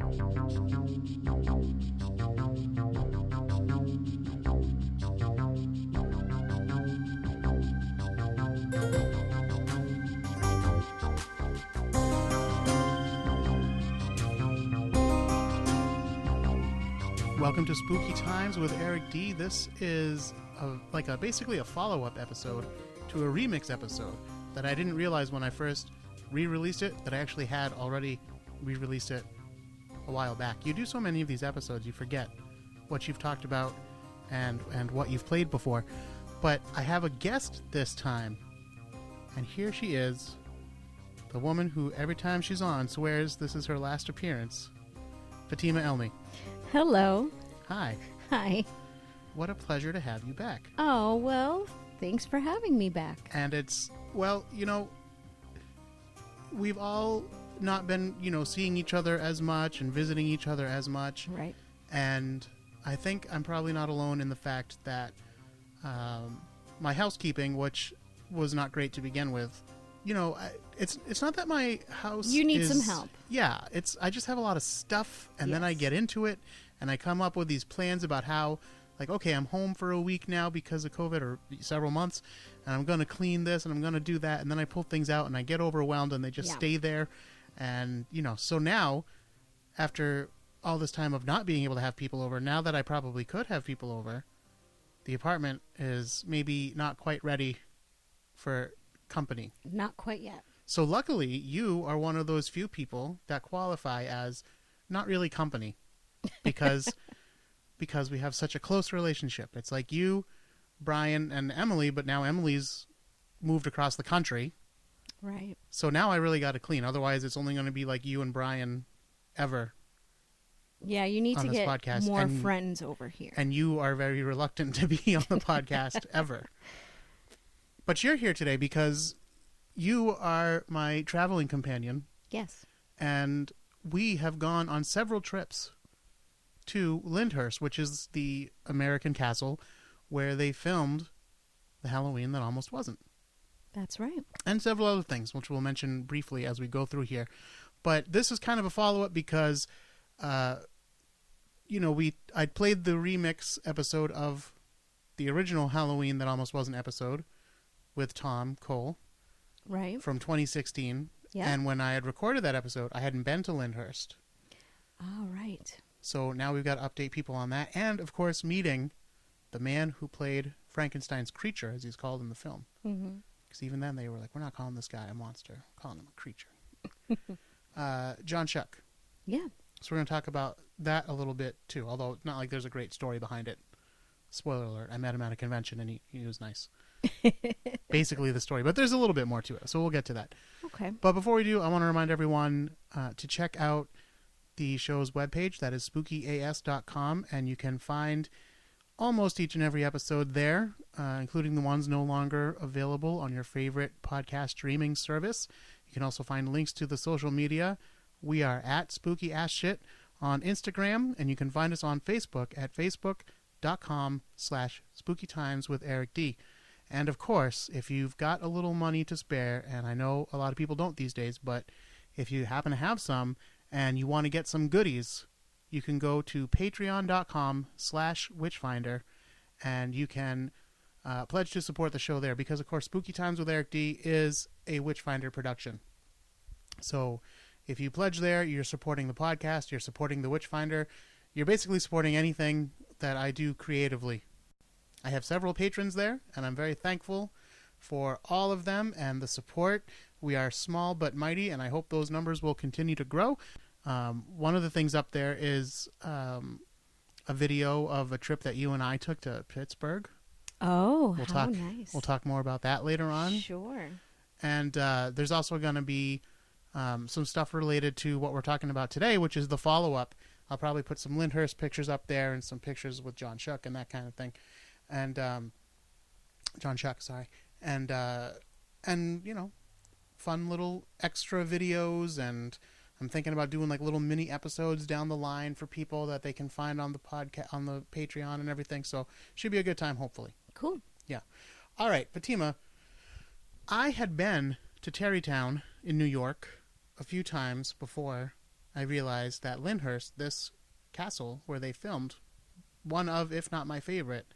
Welcome to Spooky Times with Eric D. This is basically a follow-up episode to a remix episode that I didn't realize when I first re-released it that I actually had already re-released it a while back. You do so many of these episodes, you forget what you've talked about and what you've played before. But I have a guest this time, and here she is, the woman who every time she's on swears this is her last appearance, Fatima Elmi. Hello. Hi. Hi. What a pleasure to have you back. Oh, well, thanks for having me back. And it's, well, we've all not been, seeing each other as much and visiting each other as much. Right. And I think I'm probably not alone in the fact that my housekeeping, which was not great to begin with, it's not that my house You need some help. Yeah, I just have a lot of stuff, and then I get into it, and I come up with these plans about how, okay, I'm home for a week now because of COVID, or several months, and I'm going to clean this, and I'm going to do that, and then I pull things out, and I get overwhelmed, and they just stay there, and, so now, after all this time of not being able to have people over, now that I probably could have people over, the apartment is maybe not quite ready for company. Not quite yet. So luckily, you are one of those few people that qualify as not really company because we have such a close relationship. It's like you, Brian, and Emily, but now Emily's moved across the country. Right. So now I really got to clean. Otherwise, it's only going to be like you and Brian ever. Yeah, you need to get podcast. more friends over here. And you are very reluctant to be on the podcast ever. But you're here today because you are my traveling companion. Yes. And we have gone on several trips to Lyndhurst, which is the American castle where they filmed the Halloween that almost wasn't. That's right. And several other things, which we'll mention briefly as we go through here. But this is kind of a follow-up because, I played the remix episode of the original Halloween that almost wasn't episode with Tom Cole. Right. From 2016. Yeah. And when I had recorded that episode, I hadn't been to Lyndhurst. All right. So now we've got to update people on that. And, of course, meeting the man who played Frankenstein's creature, as he's called in the film. Mm-hmm. Because even then they were like, we're not calling this guy a monster. We're calling him a creature. John Shuck. Yeah. So we're going to talk about that a little bit, too. Although it's not like there's a great story behind it. Spoiler alert. I met him at a convention, and he was nice. Basically the story, but there's a little bit more to it, so we'll get to that. Okay. But before we do, I want to remind everyone to check out the show's webpage. That is spookyas.com, and you can find almost each and every episode there, including the ones no longer available on your favorite podcast streaming service. You can also find links to the social media. We are at Spooky Ass Shit on Instagram, and you can find us on Facebook at facebook.com/spookytimeswitheric.d. And, of course, if you've got a little money to spare, and I know a lot of people don't these days, but if you happen to have some and you want to get some goodies, you can go to patreon.com/witchfinder, and you can pledge to support the show there because, of course, Spooky Times with Eric D. is a Witchfinder production. So if you pledge there, you're supporting the podcast, you're supporting the Witchfinder, you're basically supporting anything that I do creatively. I have several patrons there, and I'm very thankful for all of them and the support. We are small but mighty, and I hope those numbers will continue to grow. One of the things up there is a video of a trip that you and I took to Pittsburgh. Oh, how nice. We'll talk more about that later on. Sure. And there's also going to be some stuff related to what we're talking about today, which is the follow-up. I'll probably put some Lyndhurst pictures up there and some pictures with John Shuck and that kind of thing. And John Shuck, sorry. And fun little extra videos, and I'm thinking about doing like little mini episodes down the line for people that they can find on the podcast, on the Patreon and everything. So should be a good time, hopefully. Cool. Yeah. All right, Fatima, I had been to Tarrytown in New York a few times before I realized that Lyndhurst, this castle where they filmed, one of, if not my favorite,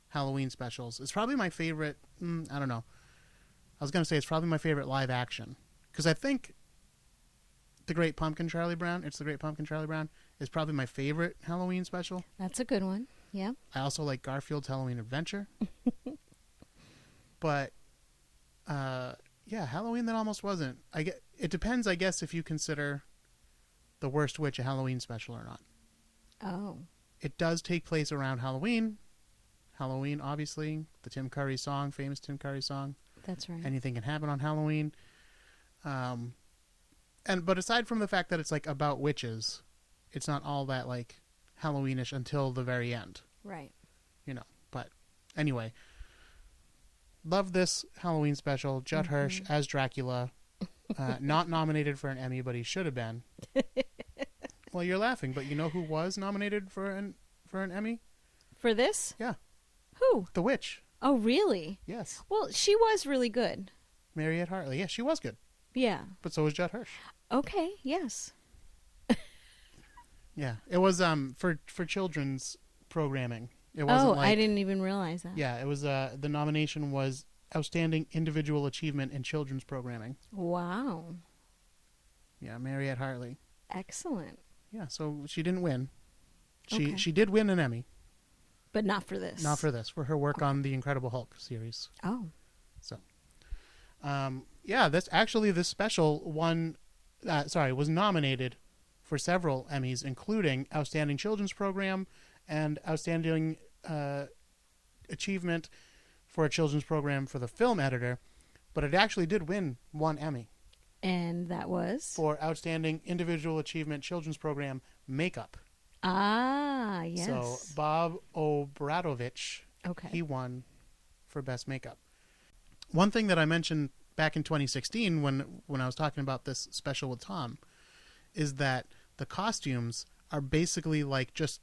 Halloween specials. It's probably my favorite, I don't know. I was going to say it's probably my favorite live action. Because I think The Great Pumpkin Charlie Brown, It's the Great Pumpkin Charlie Brown, is probably my favorite Halloween special. That's a good one. Yeah. I also like Garfield's Halloween Adventure. But, yeah, Halloween that almost wasn't. It depends, I guess, if you consider The Worst Witch a Halloween special or not. Oh. It does take place around Halloween. Halloween, obviously, the Tim Curry song, famous Tim Curry song. That's right. Anything can happen on Halloween. But aside from the fact that it's like about witches, it's not all that like Halloweenish until the very end. Right. You know, but anyway, love this Halloween special. Judd Hirsch as Dracula, not nominated for an Emmy, but he should have been. Well, you're laughing, but you know who was nominated for an Emmy? For this? Yeah. Who? The Witch. Oh, really? Yes. Well, she was really good. Mariette Hartley. Yeah, she was good. Yeah. But so was Judd Hirsch. Okay, yes. Yeah. It was for children's programming. It wasn't I didn't even realize that. Yeah, it was the nomination was Outstanding Individual Achievement in Children's Programming. Wow. Yeah, Mariette Hartley. Excellent. Yeah, so she didn't win. Okay. She did win an Emmy. But not for this. Not for this, for her work on the Incredible Hulk series. Oh. So, yeah, this special was nominated for several Emmys, including Outstanding Children's Program and Outstanding Achievement for a Children's Program for the Film Editor, but it actually did win one Emmy. And that was? For Outstanding Individual Achievement Children's Program Makeup. Ah, yes. So Bob Obradovich, okay, he won for Best Makeup. One thing that I mentioned back in 2016 when I was talking about this special with Tom is that the costumes are basically like just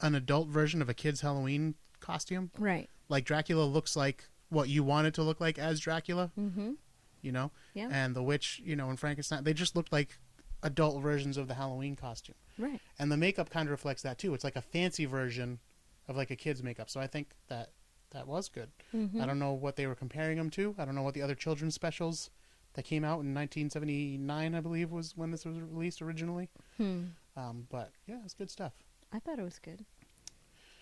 an adult version of a kid's Halloween costume. Right. Like Dracula looks like what you want it to look like as Dracula. Mm-hmm. You know? Yeah. And the witch, and Frankenstein, they just looked like adult versions of the Halloween costume. Right. And the makeup kind of reflects that too. It's like a fancy version of like a kid's makeup. So I think that was good. Mm-hmm. I don't know what they were comparing them to. I don't know what the other children's specials that came out in 1979, I believe, was when this was released originally. But yeah, it's good stuff. I thought it was good.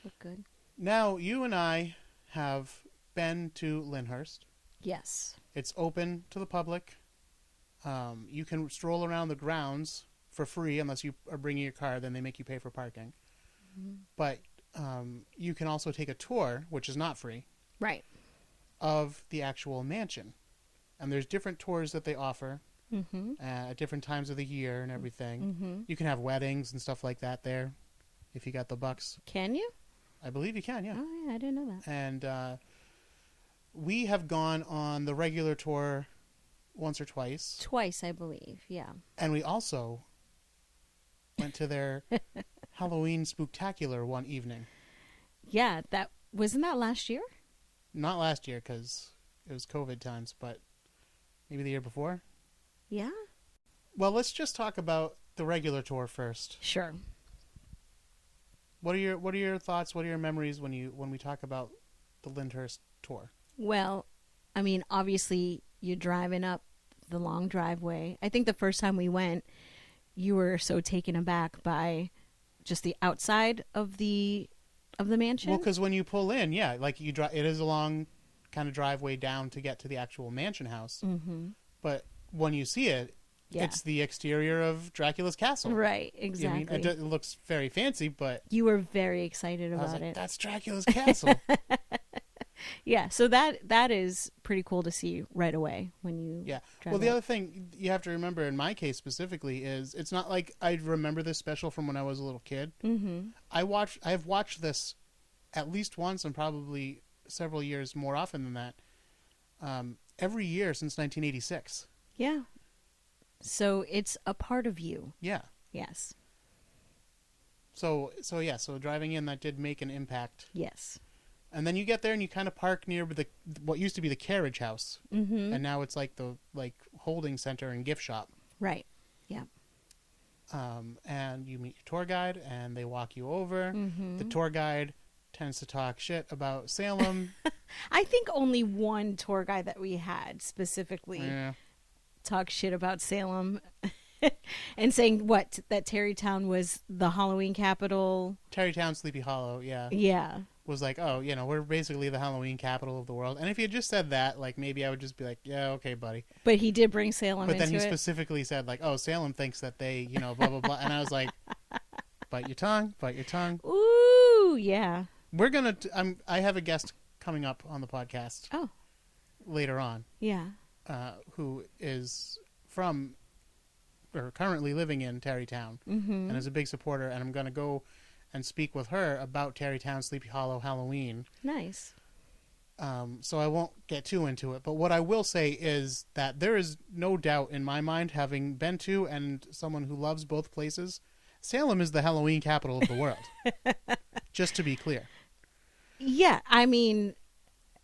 Looked good. Now, you and I have been to Lyndhurst. Yes. It's open to the public. You can stroll around the grounds for free unless you are bringing your car. Then they make you pay for parking. Mm-hmm. But you can also take a tour, which is not free. Right. Of the actual mansion. And there's different tours that they offer at different times of the year and everything. Mm-hmm. You can have weddings and stuff like that there if you got the bucks. Can you? I believe you can, yeah. Oh, yeah, I didn't know that. And we have gone on the regular tour once or twice. Twice, I believe, yeah. And we also went to their Halloween Spooktacular one evening. Yeah, wasn't that last year? Not last year because it was COVID times, but maybe the year before. Yeah. Well, let's just talk about the regular tour first. Sure. What are your thoughts? What are your memories when we talk about the Lyndhurst tour? Well, I mean, obviously you're driving up the long driveway. I think the first time we went, you were so taken aback by just the outside of the mansion. Well, because when you pull in, yeah, like it is a long kind of driveway down to get to the actual mansion house. Mm-hmm. But when you see it, it's the exterior of Dracula's castle. Right, exactly. You know, it looks very fancy, but you were very excited about it. That's Dracula's castle. Yeah, so that is pretty cool to see right away when you drive the other thing you have to remember in my case specifically is it's not like I remember this special from when I was a little kid. Mm-hmm. I have watched this at least once and probably several years more often than that every year since 1986. Yeah. So it's a part of you. Yeah. Yes. So driving in, that did make an impact. Yes. And then you get there and you kind of park near what used to be the carriage house, and now it's like the holding center and gift shop. Right. Yeah. and you meet your tour guide, and they walk you over. Mm-hmm. The tour guide tends to talk shit about Salem. I think only one tour guide that we had specifically Yeah. talk shit about Salem and saying that Tarrytown was the Halloween capital. Tarrytown, Sleepy Hollow, yeah, Yeah. was like, oh, we're basically the Halloween capital of the world. And if he had just said that, like, maybe I would just be like, yeah, okay, buddy. But he did bring Salem But into then he it. specifically said, like, oh, Salem thinks that they, blah, blah, blah. And I was like, bite your tongue, bite your tongue. Ooh, yeah. We're going to, I have a guest coming up on the podcast Oh, later on, yeah. who is from, or currently living in Tarrytown, Mm-hmm. and is a big supporter. And I'm going to go and speak with her about Tarrytown, Sleepy Hollow, Halloween. Nice. So I won't get too into it. But what I will say is that there is no doubt in my mind, having been to and someone who loves both places, Salem is the Halloween capital of the world. Just to be clear. Yeah, I mean,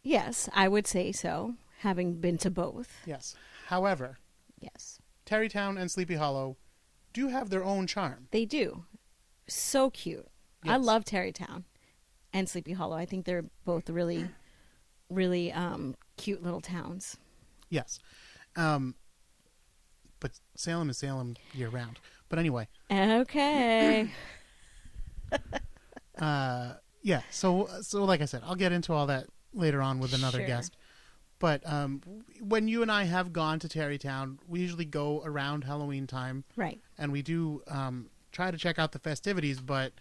yes, I would say so, having been to both. Yes. However, Yes, Tarrytown and Sleepy Hollow do have their own charm. they do. So cute. I Yes. love Tarrytown and Sleepy Hollow. I think they're both really, really cute little towns. Yes. But Salem is Salem year round. But anyway. Okay. Yeah. So like I said, I'll get into all that later on with another Sure. guest. But when you and I have gone to Tarrytown, we usually go around Halloween time, Right. and we do try to check out the festivities. But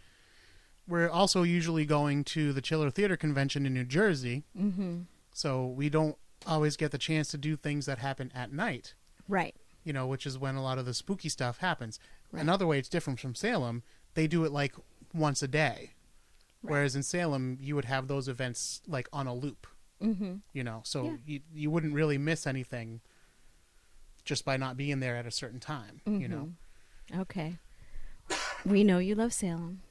we're also usually going to the Chiller Theater Convention in New Jersey, Mm-hmm. so we don't always get the chance to do things that happen at night. Right. Which is when a lot of the spooky stuff happens. Right. Another way it's different from Salem, they do it like once a day. Right. Whereas in Salem, you would have those events like on a loop, Mm-hmm. so Yeah. you wouldn't really miss anything just by not being there at a certain time, Mm-hmm. Okay. We know you love Salem.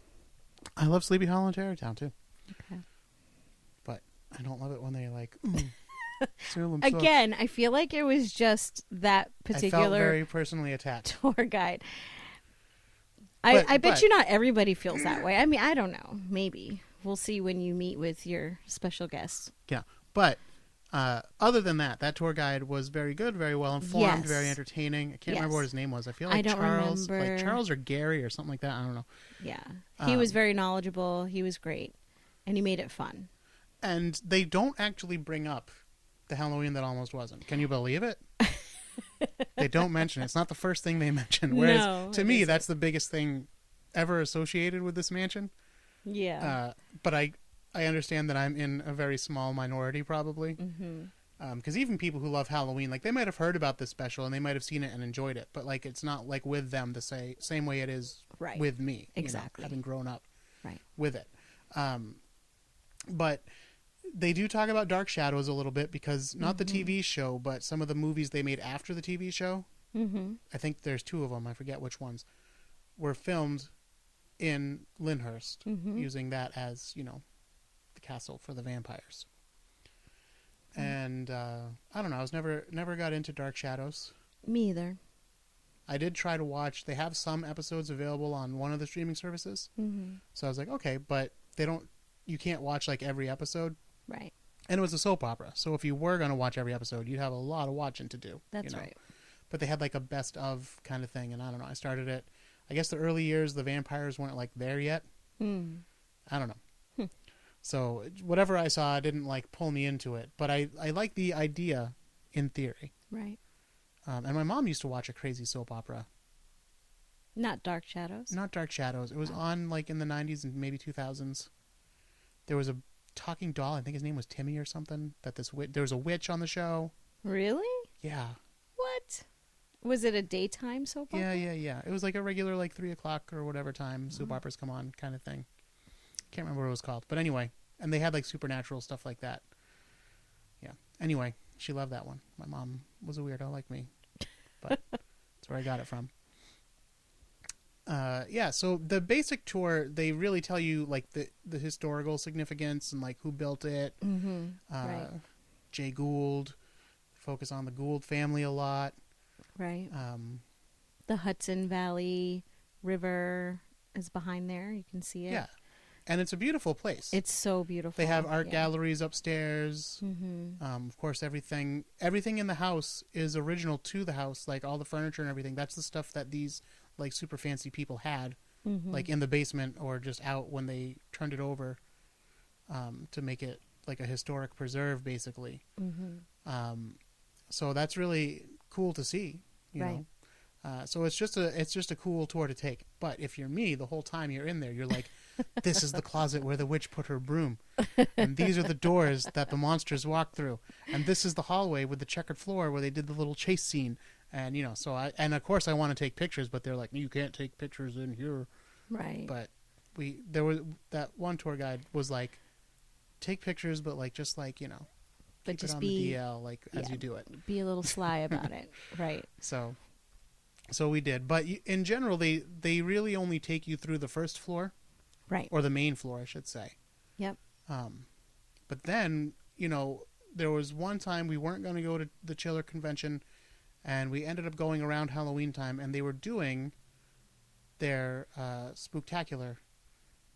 I love Sleepy Hollow and Tarrytown too, Okay. but I don't love it when they like, Salem sucks. Again, I feel like it was just that I felt particular very personally attacked. tour guide. But- I bet but- you not everybody feels that way. I mean, I don't know. Maybe. We'll see when you meet with your special guest. Yeah, but other than that tour guide was very good, very well informed, Yes. very entertaining. I can't remember Yes. what his name was. I feel I like don't Charles, remember. like Charles or Gary or something like that. I don't know. Yeah. He was very knowledgeable. He was great. And he made it fun. And they don't actually bring up the Halloween that almost wasn't. Can you believe it? They don't mention it. It's not the first thing they mention. Whereas No, to it me, isn't. that's the biggest thing ever associated with this mansion. Yeah. But I understand that I'm in a very small minority probably. Mm-hmm. Because even people who love Halloween, like they might have heard about this special and they might have seen it and enjoyed it, but like it's not like with them the same way it is Right. with me. Exactly. Having grown up Right. with it. But they do talk about Dark Shadows a little bit because not the TV show, but some of the movies they made after the TV show. Mm-hmm. I think there's 2 of them. I forget which ones were filmed in Lyndhurst, Mm-hmm. using that as the castle for the vampires. And I don't know. I was never got into Dark Shadows. Me either. I did try to watch. They have some episodes available on one of the streaming services. Mm-hmm. So I was like, okay, but you can't watch like every episode. Right. And it was a soap opera. So if you were going to watch every episode, you'd have a lot of watching to do. That's right. But they had like a best of kind of thing. And I don't know. I started it. I guess the early years, the vampires weren't like there yet. Mm. I don't know. So whatever I saw didn't like pull me into it. But I like the idea in theory. Right. And my mom used to watch a crazy soap opera. Not Dark Shadows. Not Dark Shadows. It was on like in the 90s and maybe 2000s. There was a talking doll. I think his name was Timmy or something. There was a witch on the show. Really? Yeah. What? Was it a daytime soap opera? Yeah. It was like a regular like 3 o'clock or whatever time soap operas come on kind of thing. Can't remember what it was called. But anyway, and they had like supernatural stuff like that. Yeah. Anyway, she loved that one. My mom was a weirdo like me. But that's where I got it from. Yeah, so the basic tour, they really tell you like the historical significance and like who built it. Mm-hmm. Right. Jay Gould. Focus on the Gould family a lot. Right. The Hudson Valley river is behind there. You can see it. Yeah. And it's a beautiful place. It's so beautiful. They have art galleries upstairs. Mm-hmm. Of course, everything in the house is original to the house, like all the furniture and everything. That's the stuff that these like super fancy people had, like in the basement or just out when they turned it over to make it like a historic preserve, basically. Mm-hmm. So that's really cool to see, you know. So it's just a cool tour to take. But if you're me, the whole time you're in there, you're like, this is the closet where the witch put her broom, and these are the doors that the monsters walk through, and this is the hallway with the checkered floor where they did the little chase scene. And and of course I want to take pictures, but they're like, you can't take pictures in here. Right. But there was that one tour guide was like, take pictures, but like just like but keep just it on be the DL like as you do it. Be a little sly about it. Right. So we did, but in general, they really only take you through the first floor, right, or the main floor, I should say. Yep. But then there was one time we weren't going to go to the Chiller convention, and we ended up going around Halloween time, and they were doing their Spooktacular,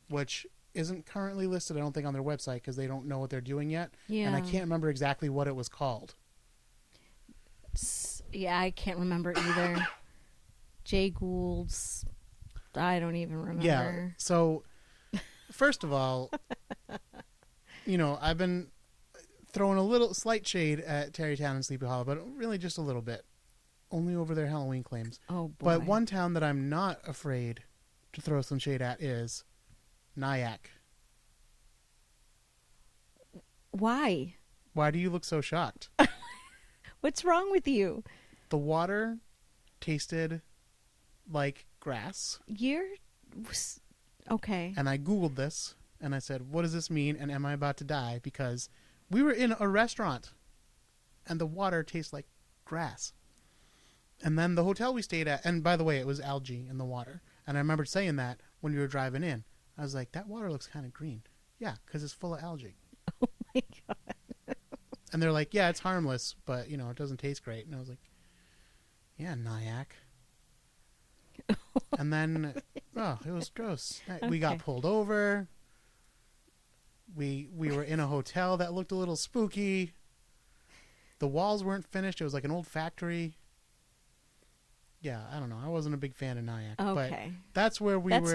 which isn't currently listed, I don't think, on their website because they don't know what they're doing yet. Yeah. And I can't remember exactly what it was called. Yeah, I can't remember either. Jay Gould's, I don't even remember. Yeah. So, first of all, I've been throwing a little slight shade at Tarrytown and Sleepy Hollow, but really just a little bit. Only over their Halloween claims. Oh, boy. But one town that I'm not afraid to throw some shade at is Nyack. Why? Why do you look so shocked? What's wrong with you? The water tasted like grass. Okay. And I Googled this, and I said, what does this mean, and am I about to die? Because we were in a restaurant, and the water tastes like grass. And then the hotel we stayed at, and by the way, it was algae in the water. And I remember saying that when we were driving in. I was like, that water looks kind of green. Yeah, because it's full of algae. Oh, my God. And they're like, yeah, it's harmless, but, it doesn't taste great. And I was like, yeah, Nyack. And then, it was gross. We got pulled over. We were in a hotel that looked a little spooky. The walls weren't finished. It was like an old factory. Yeah, I don't know. I wasn't a big fan of Nyack. Okay. But that's where That's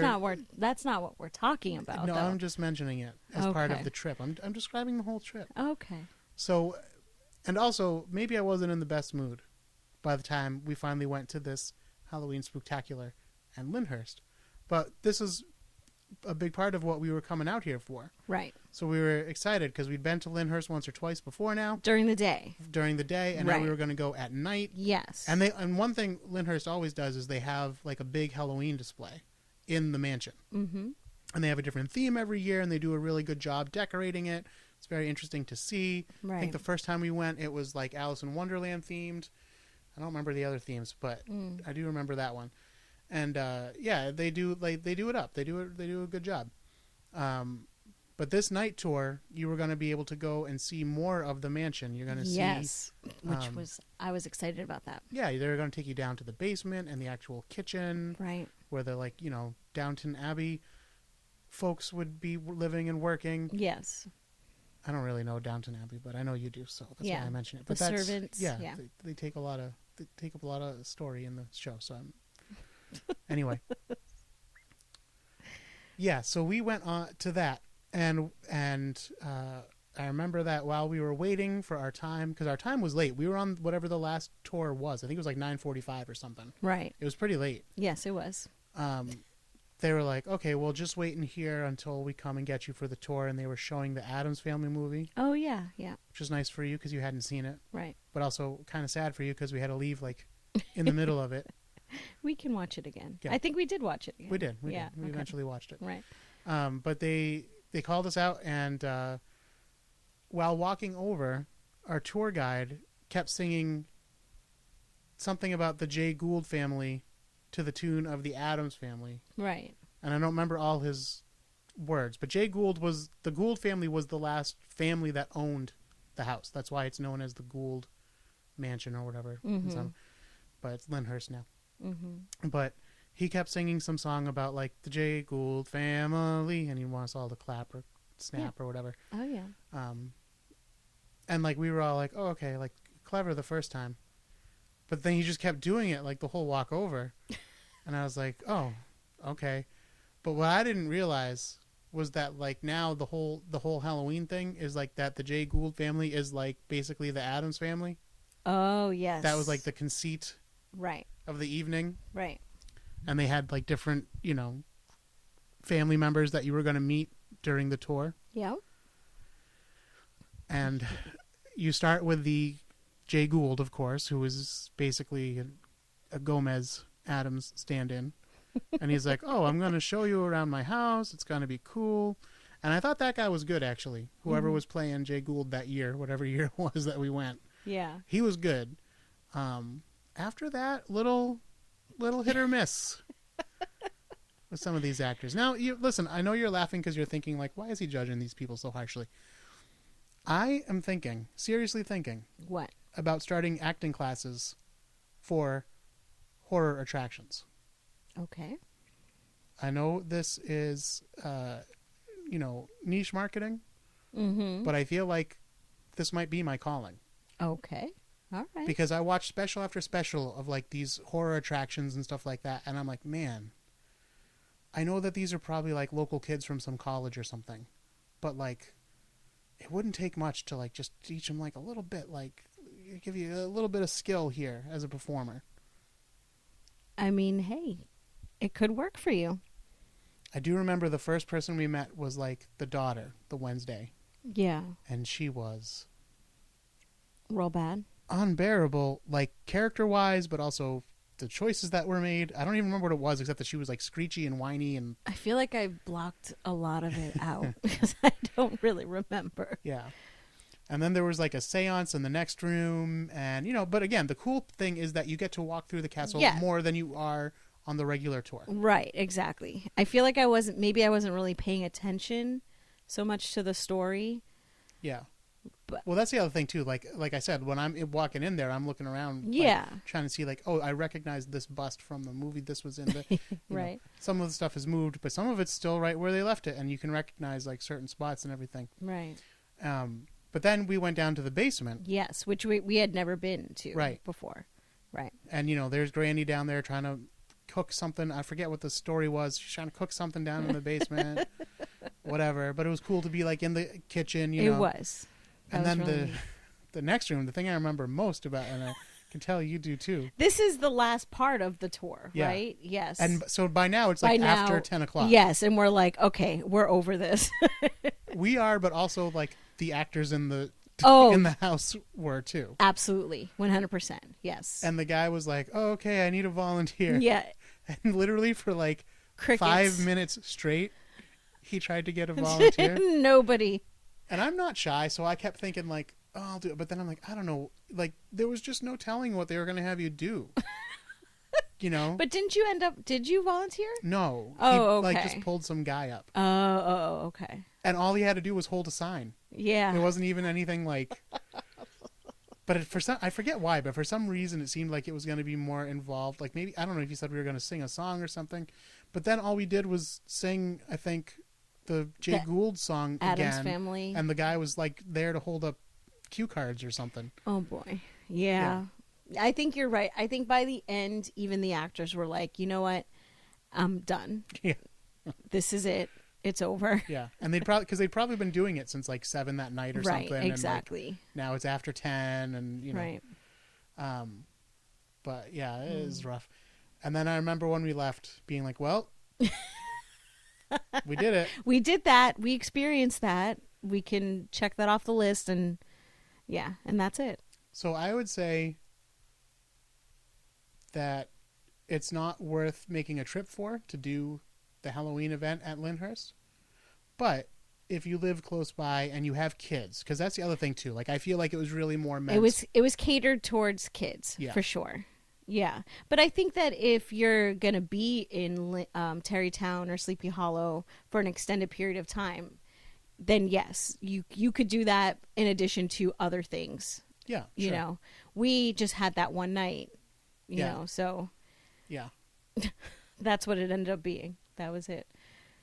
not what we're talking about, No, though. I'm just mentioning it as part of the trip. I'm describing the whole trip. Okay. So, and also, maybe I wasn't in the best mood by the time we finally went to this Halloween Spooktacular and Lyndhurst. But this is a big part of what we were coming out here for. Right. So we were excited because we'd been to Lyndhurst once or twice before now. During the day, and now we were going to go at night. Yes. And one thing Lyndhurst always does is they have like a big Halloween display in the mansion. Mm-hmm. And they have a different theme every year, and they do a really good job decorating it. It's very interesting to see. Right. I think the first time we went, it was like Alice in Wonderland themed. I don't remember the other themes, but I do remember that one. And they do it up. They do a good job. But this night tour, you were going to be able to go and see more of the mansion. You're going to see, which I was excited about that. Yeah, they're going to take you down to the basement and the actual kitchen, right, where the Downton Abbey folks would be living and working. Yes. I don't really know Downton Abbey, but I know you do, so that's why I mention it. But the servants, they take up a lot of story in the show. So anyway, yeah. So we went on to that, and I remember that while we were waiting for our time, because our time was late. We were on whatever the last tour was. I think it was like 9:45 or something. Right. It was pretty late. Yes, it was. They were like, okay, well, just wait in here until we come and get you for the tour. And they were showing the Addams Family movie. Oh, yeah, yeah. Which was nice for you because you hadn't seen it. Right. But also kind of sad for you because we had to leave like in the middle of it. We can watch it again. Yeah. I think we did watch it again. We did. We eventually watched it. Right. But they called us out, and while walking over, our tour guide kept singing something about the Jay Gould family to the tune of the Addams Family. Right. And I don't remember all his words, but the Gould family was the last family that owned the house. That's why it's known as the Gould Mansion or whatever. Mm-hmm. But it's Lyndhurst now. Mm-hmm. But he kept singing some song about like the Jay Gould family, and he wants all to clap or snap or whatever. Oh yeah. And like we were all like, oh, okay, like clever the first time, but then he just kept doing it like the whole walk over, and I was like, oh, okay. But what I didn't realize was that like now the whole Halloween thing is like that the Jay Gould family is like basically the Addams family. Oh yes. That was like the conceit right of the evening. Right. And they had like different, family members that you were going to meet during the tour. Yeah. And you start with the Jay Gould, of course, who is basically a Gomez Addams stand-in. And he's like, oh, I'm going to show you around my house. It's going to be cool. And I thought that guy was good, actually. Whoever was playing Jay Gould that year, whatever year it was that we went. Yeah. He was good. After that, little hit or miss with some of these actors. Now, listen, I know you're laughing because you're thinking, like, why is he judging these people so harshly? I am thinking, seriously thinking. What? About starting acting classes for horror attractions. Okay. I know this is, niche marketing, but I feel like this might be my calling. Okay. All right. Because I watch special after special of like these horror attractions and stuff like that, and I'm like, man, I know that these are probably like local kids from some college or something, but like, it wouldn't take much to like just teach them like a little bit, like give you a little bit of skill here as a performer. I mean, hey, it could work for you. I do remember the first person we met was like the daughter, the Wednesday. Yeah. And she was real bad. Unbearable, like character-wise, but also the choices that were made. I don't even remember what it was, except that she was like screechy and whiny. And I feel like I blocked a lot of it out because I don't really remember. Yeah. And then there was like a seance in the next room. And, but again, the cool thing is that you get to walk through the castle more than you are on the regular tour. Right, exactly. I feel like I wasn't really paying attention so much to the story. Yeah. Well, that's the other thing too. Like I said, when I'm walking in there, I'm looking around, trying to see like, oh, I recognize this bust from the movie this was in. The right. Some of the stuff has moved, but some of it's still right where they left it, and you can recognize like certain spots and everything. Right. But then we went down to the basement. Yes, which we had never been to before. Right. And there's Granny down there trying to cook something. I forget what the story was. She's trying to cook something down in the basement, whatever. But it was cool to be like in the kitchen. It was. And then really the next room, the thing I remember most about, and I can tell you do too. This is the last part of the tour, right? Yes. And so by now it's like after 10 o'clock. Yes, and we're like, okay, we're over this. We are, but also like the actors in the house were too. Absolutely, 100%. Yes. And the guy was like, "Oh, okay, I need a volunteer." Yeah. And literally for like crickets. 5 minutes straight, he tried to get a volunteer. Nobody. And I'm not shy, so I kept thinking like, oh, I'll do it. But then I'm like, I don't know. Like, there was just no telling what they were going to have you do. But did you volunteer? No. Oh, he, okay. like, just pulled some guy up. Oh, okay. And all he had to do was hold a sign. Yeah. It wasn't even anything like... But I forget why, but for some reason it seemed like it was going to be more involved. Like maybe, I don't know if you said we were going to sing a song or something. But then all we did was sing, I think, the Jay Gould song Addams again. Family. And the guy was like there to hold up cue cards or something. Oh boy. Yeah. I think you're right. I think by the end, even the actors were like, you know what? I'm done. Yeah. This is it. It's over. Yeah. And they'd probably been doing it since like 7 that night or something. Right. Exactly. And like, now it's after 10 and Right. But yeah, it is rough. And then I remember when we left being like, well, we did it. We did that. We experienced that. We can check that off the list and that's it. So I would say that it's not worth making a trip to do the Halloween event at Lyndhurst. But if you live close by and you have kids, because that's the other thing too. Like I feel like it was really more meant. It was catered towards kids for sure. Yeah, but I think that if you're gonna be in Tarrytown or Sleepy Hollow for an extended period of time, then yes, you could do that in addition to other things. Yeah, sure. You know, we just had that one night. You know, so yeah. That's what it ended up being. That was it.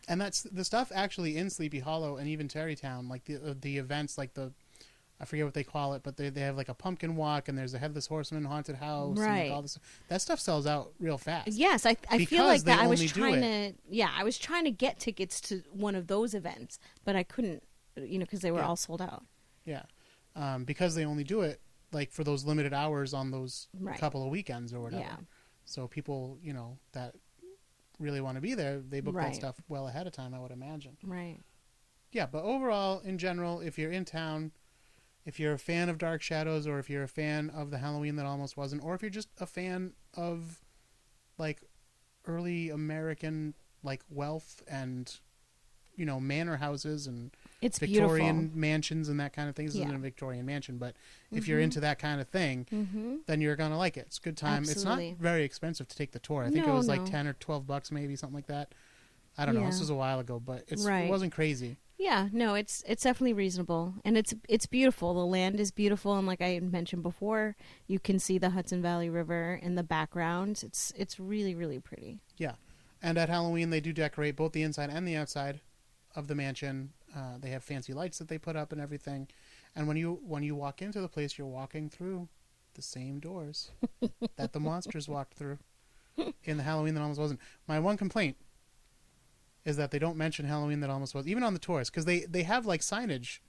And that's the stuff actually in Sleepy Hollow and even Tarrytown, like the events, like I forget what they call it, but they have like a pumpkin walk and there's a headless horseman haunted house. Right. And like all this. That stuff sells out real fast. Yes, I feel like that. I was trying to get tickets to one of those events, but I couldn't, because they were all sold out. Yeah. Because they only do it like for those limited hours on those Right. couple of weekends or whatever. Yeah. So people, that really want to be there, they book that Right. stuff well ahead of time, I would imagine. Right. Yeah, but overall, in general, if you're in town, if you're a fan of Dark Shadows, or if you're a fan of the Halloween that almost wasn't, or if you're just a fan of like early American like wealth and manor houses and It's Victorian beautiful. mansions and that kind of thing. This isn't Yeah. a Victorian mansion, but if you're into that kind of thing, Mm-hmm. then you're gonna like it. It's a good time. Absolutely. It's not very expensive to take the tour. I think it No, was like no. $10 or $12 maybe, something like that. I don't know. Yeah. This was a while ago, but it Right. wasn't crazy. Yeah, no, it's definitely reasonable, and it's beautiful. The land is beautiful, and like I had mentioned before, you can see the Hudson Valley River in the background. It's really, really pretty. Yeah, and at Halloween they do decorate both the inside and the outside of the mansion. They have fancy lights that they put up and everything. And when you walk into the place, you're walking through the same doors that the monsters walked through in the Halloween that almost wasn't. My one complaint is that they don't mention Halloween that almost was, even on the tours, because they have like signage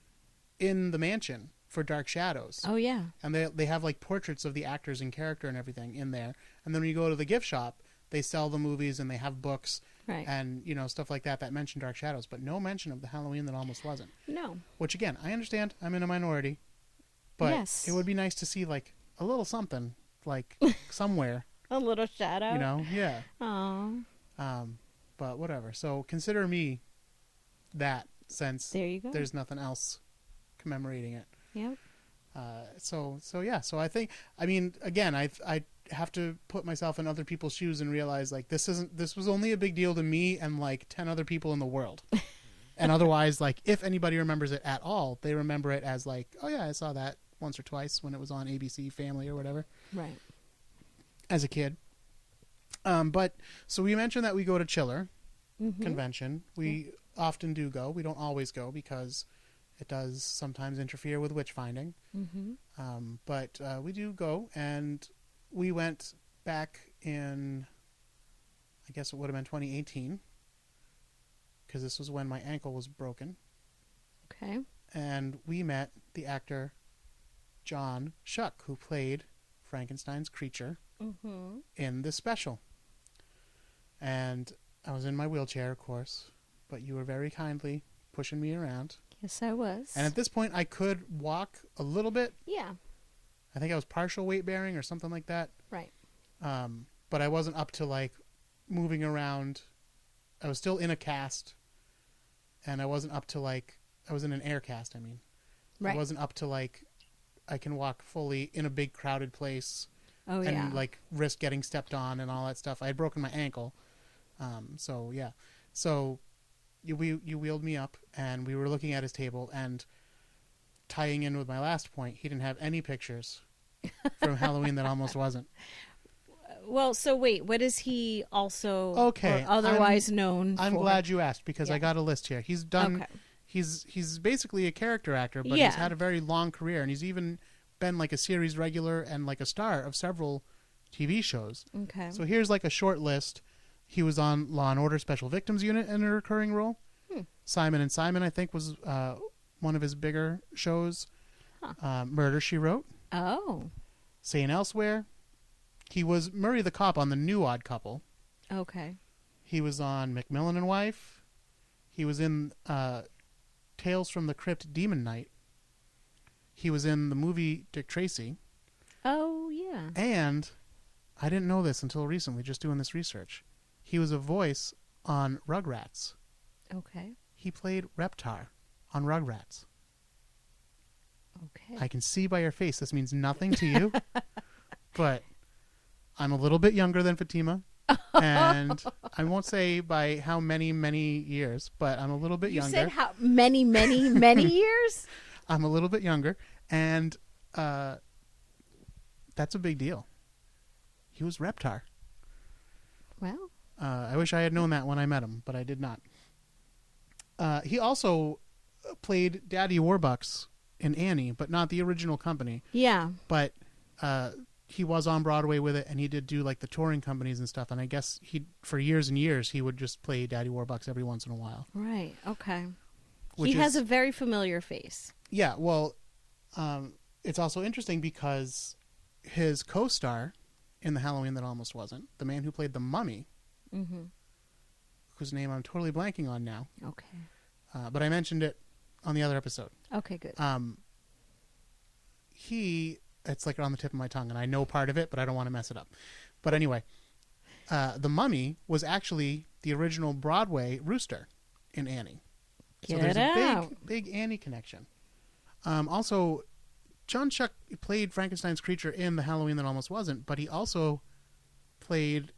in the mansion for Dark Shadows. Oh yeah, And they have like portraits of the actors in character and everything in there. And then when you go to the gift shop, they sell the movies and they have books right. and stuff like that mention Dark Shadows, but no mention of the Halloween that almost wasn't. No, Which again, I understand. I'm in a minority, but Yes. it would be nice to see like a little something like somewhere. a little shadow. Yeah. Oh, But whatever. So consider me that, since there you go. there's nothing else commemorating it. Yep. So yeah. So I think, I mean, again, I have to put myself in other people's shoes and realize like this was only a big deal to me and like 10 other people in the world. And otherwise, like if anybody remembers it at all, they remember it as like, oh yeah, I saw that once or twice when it was on ABC Family or whatever Right. as a kid. But so we mentioned that we go to Chiller Mm-hmm. convention. We often do go. We don't always go because it does sometimes interfere with witch finding. Mm-hmm. But we do go, and we went back in, I guess it would have been 2018, because this was when my ankle was broken. Okay. And we met the actor John Schuck, who played Frankenstein's creature Mm-hmm. in this special. And I was in my wheelchair, of course, but you were very kindly pushing me around. Yes, I was. And at this point, I could walk a little bit. Yeah. I think I was partial weight bearing or something like that. Right. But I wasn't up to like moving around. I was still in a cast, and I wasn't up to like, I was in an air cast, I mean. Right. I wasn't up to like, I can walk fully in a big crowded place Oh and yeah. like risk getting stepped on and all that stuff. I had broken my ankle. So yeah. So you wheeled me up, and we were looking at his table, and tying in with my last point, he didn't have any pictures from Halloween that almost wasn't. Well, so wait, what is he also Okay, or otherwise known I'm for? glad you asked, because I Yeah. got a list here. He's done. Okay. He's basically a character actor, but Yeah. he's had a very long career, and he's even been like a series regular and like a star of several TV shows. Okay. So here's like a short list. He was on Law and Order Special Victims Unit in a recurring role. Simon and Simon, I think, was one of his bigger shows. Huh. Murder, She Wrote. Oh. St. Elsewhere. He was Murray the Cop on The New Odd Couple. Okay. He was on Macmillan and Wife. He was in Tales from the Crypt Demon Knight. He was in the movie Dick Tracy. Oh yeah. And I didn't know this until recently, just doing this research. He was a voice on Rugrats. Okay. He played Reptar on Rugrats. Okay. I can see by your face this means nothing to you, but I'm a little bit younger than Fatima. And I won't say by how many, many years, but I'm a little bit You younger. said how many, many, many years? I'm a little bit younger, and that's a big deal. He was Reptar. Well, I wish I had known that when I met him, but I did not. He also played Daddy Warbucks in Annie, but not the original company. Yeah. But he was on Broadway with it, and he did do like the touring companies and stuff. And I guess for years and years, he would just play Daddy Warbucks every once in a while. Right. Okay. He has a very familiar face. Yeah. Well, it's also interesting because his co-star in The Halloween That Almost Wasn't, the man who played the Mummy, whose name I'm totally blanking on now. Okay. But I mentioned it on the other episode. Okay, good. It's like on the tip of my tongue, and I know part of it, but I don't want to mess it up. But anyway, the Mummy was actually the original Broadway Rooster in Annie. So there's a big Annie connection. Also, John Schuck played Frankenstein's creature in The Halloween That Almost Wasn't, but he also played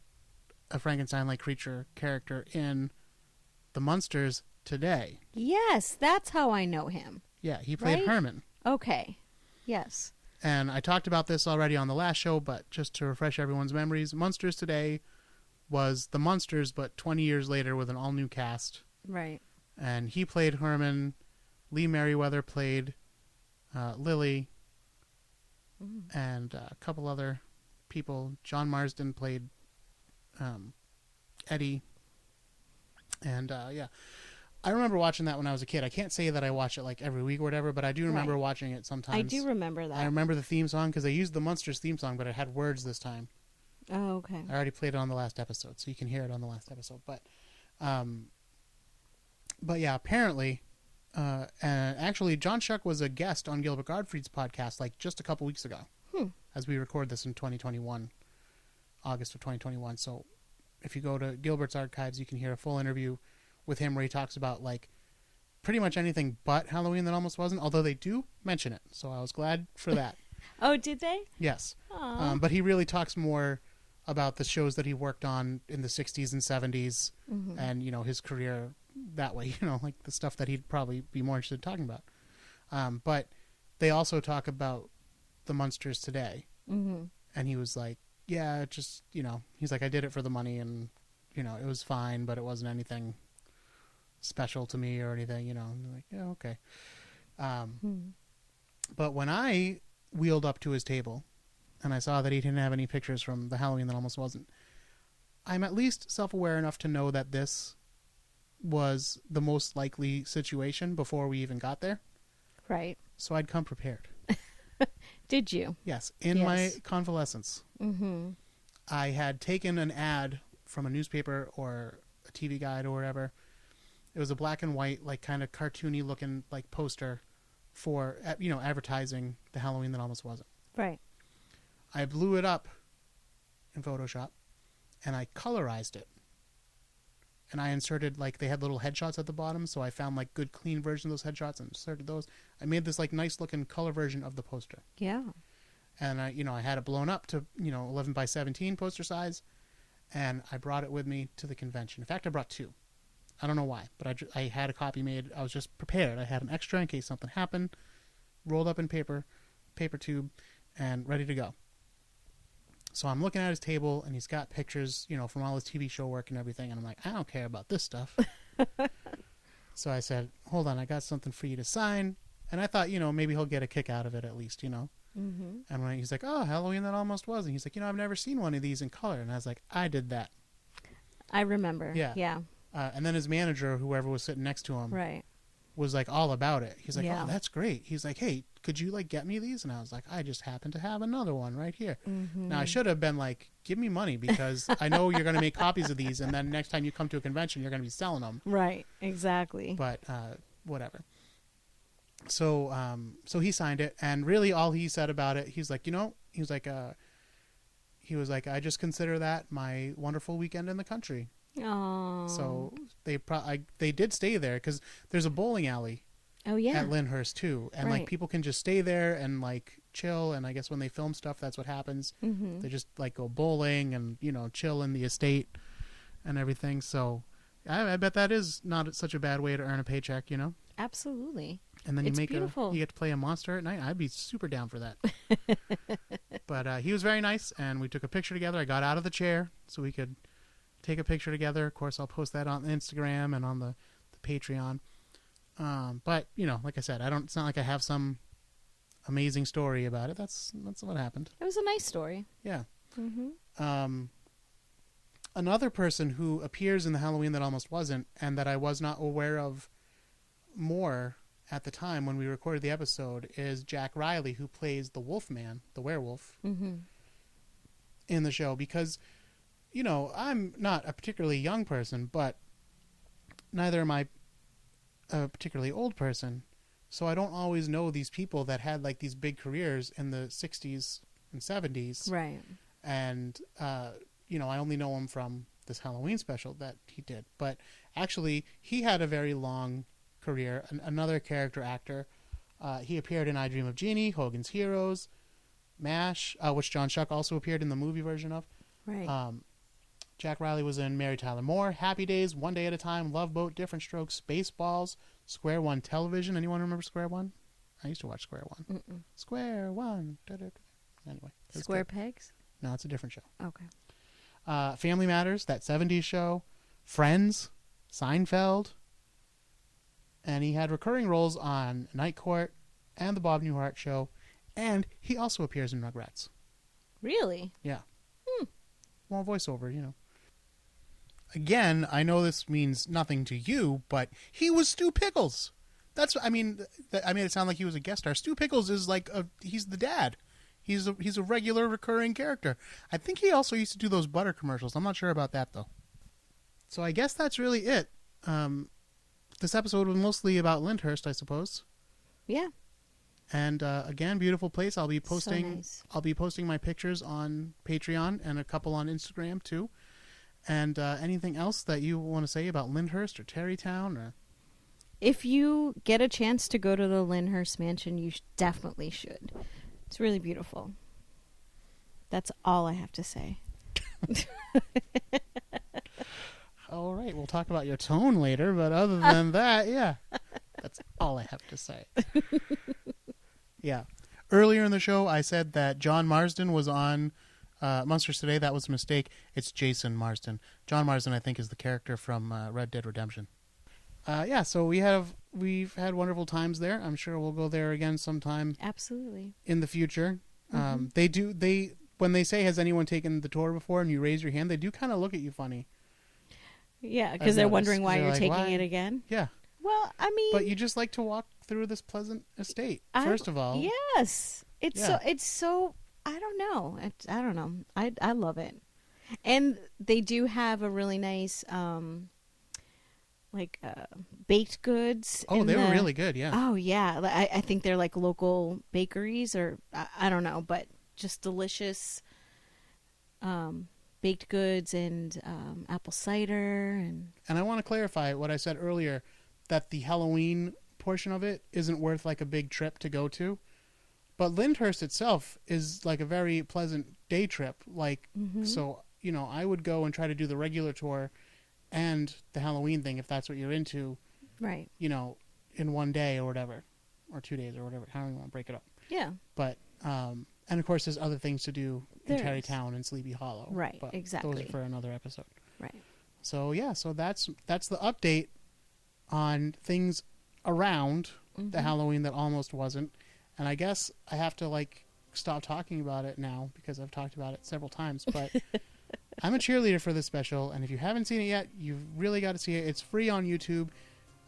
a Frankenstein-like creature character in The Munsters Today. Yes, that's how I know him. Yeah, he played Herman. Okay. Yes. And I talked about this already on the last show, but just to refresh everyone's memories, Munsters Today was the Munsters, but 20 years later with an all-new cast. Right. And he played Herman. Lee Merriweather played Lily. And a couple other people. John Marsden played Eddie. And, yeah. I remember watching that when I was a kid. I can't say that I watch it like every week or whatever, but I do remember watching it sometimes. I do remember that. I remember the theme song because I used the Munsters theme song, but it had words this time. Oh, okay. I already played it on the last episode, so you can hear it on the last episode. But yeah, apparently, and actually, John Schuck was a guest on Gilbert Gottfried's podcast like just a couple weeks ago, as we record this in 2021, August of 2021. So if you go to Gilbert's archives, you can hear a full interview with him where he talks about like pretty much anything but Halloween That Almost Wasn't, although they do mention it. So I was glad for that. Oh, did they? Yes. But he really talks more about the shows that he worked on in the 60s and 70s and, you know, his career that way, you know, like the stuff that he'd probably be more interested in talking about. But they also talk about the Munsters Today. And he was like, yeah, just, you know, he's like, I did it for the money and, you know, it was fine, but it wasn't anything special to me or anything, you know. I'm like, yeah, okay. But when I wheeled up to his table and I saw that he didn't have any pictures from The Halloween That Almost Wasn't, I'm at least self-aware enough to know that this was the most likely situation before we even got there. Right. So I'd come prepared. Did you? Yes. In my convalescence, I had taken an ad from a newspaper or a TV guide or whatever. It was a black and white, like kind of cartoony looking like poster for, you know, advertising The Halloween That Almost Wasn't. Right. I blew it up in Photoshop and I colorized it. And I inserted, like, they had little headshots at the bottom, so I found like good clean versions of those headshots and inserted those. I made this like nice looking color version of the poster. Yeah. And I, you know, I had it blown up to, you know, 11 by 17 poster size, and I brought it with me to the convention. In fact, I brought two. I don't know why, but I had a copy made. I was just prepared. I had an extra in case something happened, rolled up in paper tube, and ready to go. So I'm looking at his table, and he's got pictures, you know, from all his TV show work and everything, and I'm like, I don't care about this stuff. So I said, hold on, I got something for you to sign. And I thought, you know, maybe he'll get a kick out of it at least, you know. And when he's like, oh, Halloween That Almost Was. And he's like, you know, I've never seen one of these in color. And I was like, I did that. I remember. Yeah. And then his manager, whoever was sitting next to him, was like all about it. He's like, oh, that's great. He's like, hey, could you like get me these? And I was like, I just happen to have another one right here. Now I should have been like, give me money because I know you're going to make copies of these. And then next time you come to a convention, you're going to be selling them. Right. Exactly. But whatever. So he signed it. And really all he said about it, he's like, you know, he was like, I just consider that my wonderful weekend in the country. Oh. So they did stay there because there's a bowling alley. Oh yeah. At Lyndhurst too, and like people can just stay there and like chill. And I guess when they film stuff, that's what happens. They just like go bowling and, you know, chill in the estate and everything. So I bet that is not such a bad way to earn a paycheck, you know. Absolutely. And then you get to play a monster at night. I'd be super down for that. But he was very nice, and we took a picture together. I got out of the chair so we could take a picture together. Of course, I'll post that on Instagram and on the Patreon. But like I said, it's not like I have some amazing story about it. That's what happened. It was a nice story. Yeah. Mm-hmm. Another person who appears in the Halloween that almost wasn't, and that I was not aware of more at the time when we recorded the episode, is Jack Riley, who plays the Wolfman, the werewolf, in the show. Because, I'm not a particularly young person, but neither am I a particularly old person. So I don't always know these people that had like these big careers in the 60s and 70s. Right. And, I only know him from this Halloween special that he did. But actually, he had a very long career. Another character actor. He appeared in I Dream of Jeannie, Hogan's Heroes, MASH, which John Schuck also appeared in the movie version of. Right. Jack Riley was in Mary Tyler Moore, Happy Days, One Day at a Time, Love Boat, Different Strokes, Spaceballs, Square One Television. Anyone remember Square One? I used to watch Square One. Mm-mm. Square One. Anyway. Square Pegs? No, it's a different show. Okay. Family Matters, that 70s show, Friends, Seinfeld, and he had recurring roles on Night Court and The Bob Newhart Show, and he also appears in Rugrats. Really? Yeah. Well, voiceover, Again, I know this means nothing to you, but he was Stu Pickles. I made it sound like he was a guest star. Stu Pickles is he's the dad. He's a regular recurring character. I think he also used to do those butter commercials. I'm not sure about that, though. So I guess that's really it. This episode was mostly about Lyndhurst, I suppose. Yeah. And again, beautiful place. I'll be posting. So nice. I'll be posting my pictures on Patreon and a couple on Instagram too. And anything else that you want to say about Lyndhurst or Terrytown or? If you get a chance to go to the Lyndhurst mansion, you definitely should. It's really beautiful. That's all I have to say. All right, we'll talk about your tone later, but other than that, yeah, that's all I have to say. Yeah. Earlier in the show, I said that John Marsden was on Monsters Today. That was a mistake. It's Jason Marsden. John Marsden, I think, is the character from Red Dead Redemption. Yeah, so we've had wonderful times there. I'm sure we'll go there again sometime. Absolutely. In the future. Mm-hmm. When they say, has anyone taken the tour before, and you raise your hand, they do kind of look at you funny. Yeah, because they're wondering why you're like, taking it again. Yeah. Well, I mean, but you just like to walk through this pleasant estate. First of all, yes, it's so. I don't know. I don't know. I love it, and they do have a really nice baked goods. Oh, they were really good. Yeah. Oh yeah, I think they're like local bakeries, or I don't know, but just delicious. Baked goods and apple cider and I want to clarify what I said earlier, that the Halloween portion of it isn't worth like a big trip to go to, but Lyndhurst itself is like a very pleasant day trip. So I would go and try to do the regular tour and the Halloween thing if that's what you're into, right? In one day or whatever, or 2 days or whatever, however you want to break it up. Yeah. But and of course, there's other things to do in Terrytown and Sleepy Hollow. Right, but exactly. Those are for another episode. Right. So yeah, that's the update on things around the Halloween that almost wasn't. And I guess I have to stop talking about it now because I've talked about it several times. But I'm a cheerleader for this special, and if you haven't seen it yet, you've really got to see it. It's free on YouTube.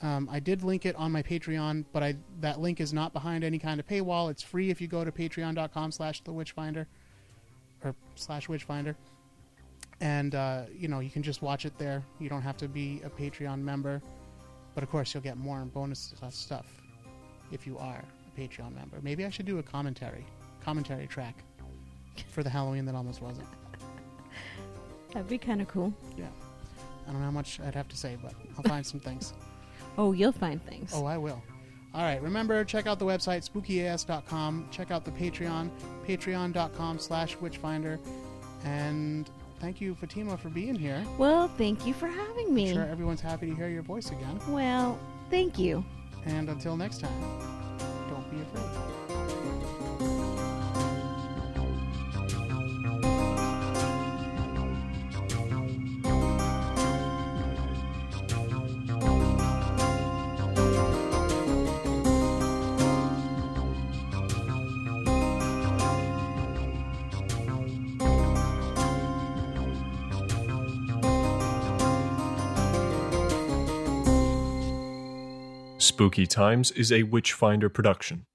I did link it on my Patreon, but that link is not behind any kind of paywall. It's free if you go to patreon.com/thewitchfinder or /witchfinder. And, you can just watch it there. You don't have to be a Patreon member. But, of course, you'll get more bonus stuff if you are a Patreon member. Maybe I should do a commentary track for the Halloween that almost wasn't. That'd be kind of cool. Yeah. I don't know how much I'd have to say, but I'll find some things. Oh, you'll find things. Oh, I will. All right. Remember, check out the website, spookyas.com. Check out the Patreon, patreon.com/witchfinder. And thank you, Fatima, for being here. Well, thank you for having me. I'm sure everyone's happy to hear your voice again. Well, thank you. And until next time, don't be afraid. Spooky Times is a Witchfinder production.